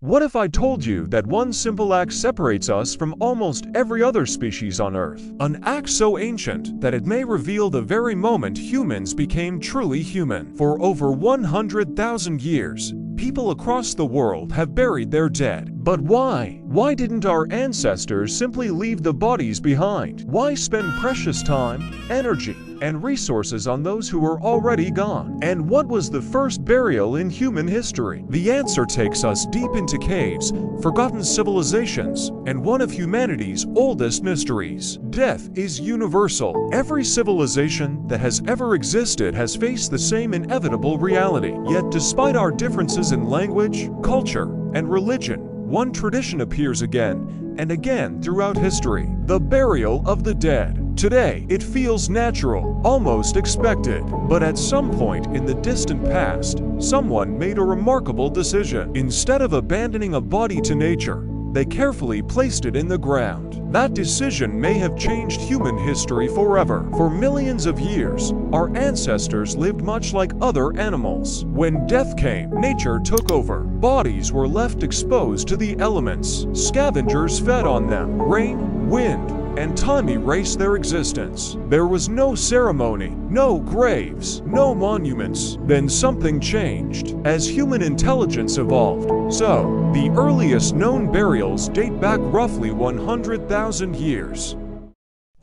What if I told you that one simple act separates us from almost every other species on Earth? An act so ancient that it may reveal the very moment humans became truly human. For over 100,000 years, people across the world have buried their dead. But why? Why didn't our ancestors simply leave the bodies behind? Why spend precious time, energy, and resources on those who were already gone? And what was the first burial in human history? The answer takes us deep into caves, forgotten civilizations, and one of humanity's oldest mysteries. Death is universal. Every civilization that has ever existed has faced the same inevitable reality. Yet despite our differences in language, culture, and religion, one tradition appears again and again throughout history: the burial of the dead. Today, it feels natural, almost expected. But at some point in the distant past, someone made a remarkable decision. Instead of abandoning a body to nature, they carefully placed it in the ground. That decision may have changed human history forever. For millions of years, our ancestors lived much like other animals. When death came, nature took over. Bodies were left exposed to the elements. Scavengers fed on them. Rain, wind, and time erased their existence. There was no ceremony, no graves, no monuments. Then something changed as human intelligence evolved. So, the earliest known burials date back roughly 100,000 years.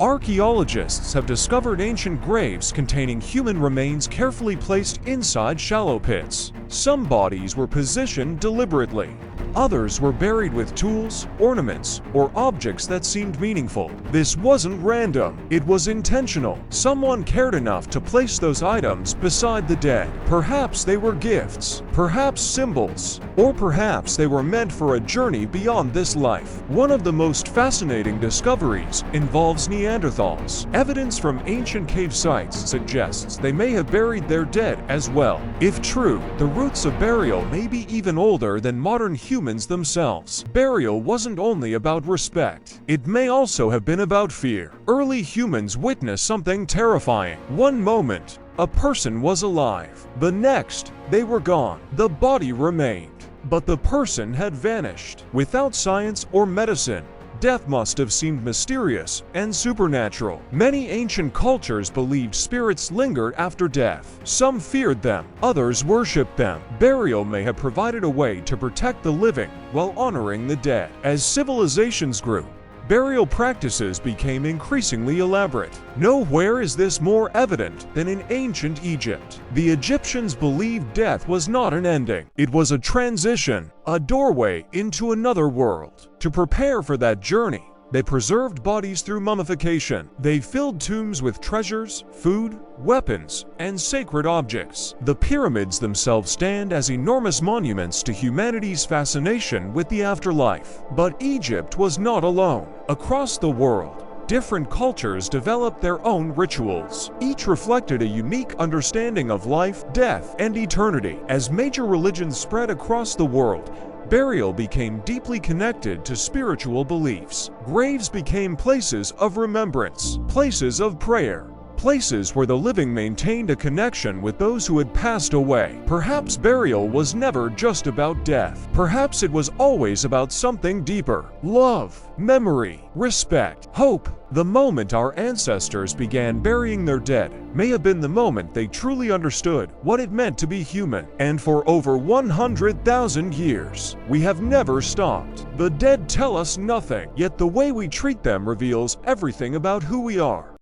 Archaeologists have discovered ancient graves containing human remains carefully placed inside shallow pits. Some bodies were positioned deliberately. Others were buried with tools, ornaments, or objects that seemed meaningful. This wasn't random, it was intentional. Someone cared enough to place those items beside the dead. Perhaps they were gifts, perhaps symbols, or perhaps they were meant for a journey beyond this life. One of the most fascinating discoveries involves Neanderthals. Evidence from ancient cave sites suggests they may have buried their dead as well. If true, the roots of burial may be even older than modern humans themselves. Burial wasn't only about respect. It may also have been about fear. Early humans witnessed something terrifying. One moment, a person was alive. The next, they were gone. The body remained, but the person had vanished. Without science or medicine, death must have seemed mysterious and supernatural. Many ancient cultures believed spirits lingered after death. Some feared them, others worshipped them. Burial may have provided a way to protect the living while honoring the dead. As civilizations grew, burial practices became increasingly elaborate. Nowhere is this more evident than in ancient Egypt. The Egyptians believed death was not an ending. It was a transition, a doorway into another world. To prepare for that journey, they preserved bodies through mummification. They filled tombs with treasures, food, weapons, and sacred objects. The pyramids themselves stand as enormous monuments to humanity's fascination with the afterlife. But Egypt was not alone. Across the world, different cultures developed their own rituals. Each reflected a unique understanding of life, death, and eternity. As major religions spread across the world, burial became deeply connected to spiritual beliefs. Graves became places of remembrance, places of prayer, places where the living maintained a connection with those who had passed away. Perhaps burial was never just about death. Perhaps it was always about something deeper: love, memory, respect, hope. The moment our ancestors began burying their dead may have been the moment they truly understood what it meant to be human. And for over 100,000 years, we have never stopped. The dead tell us nothing, yet the way we treat them reveals everything about who we are.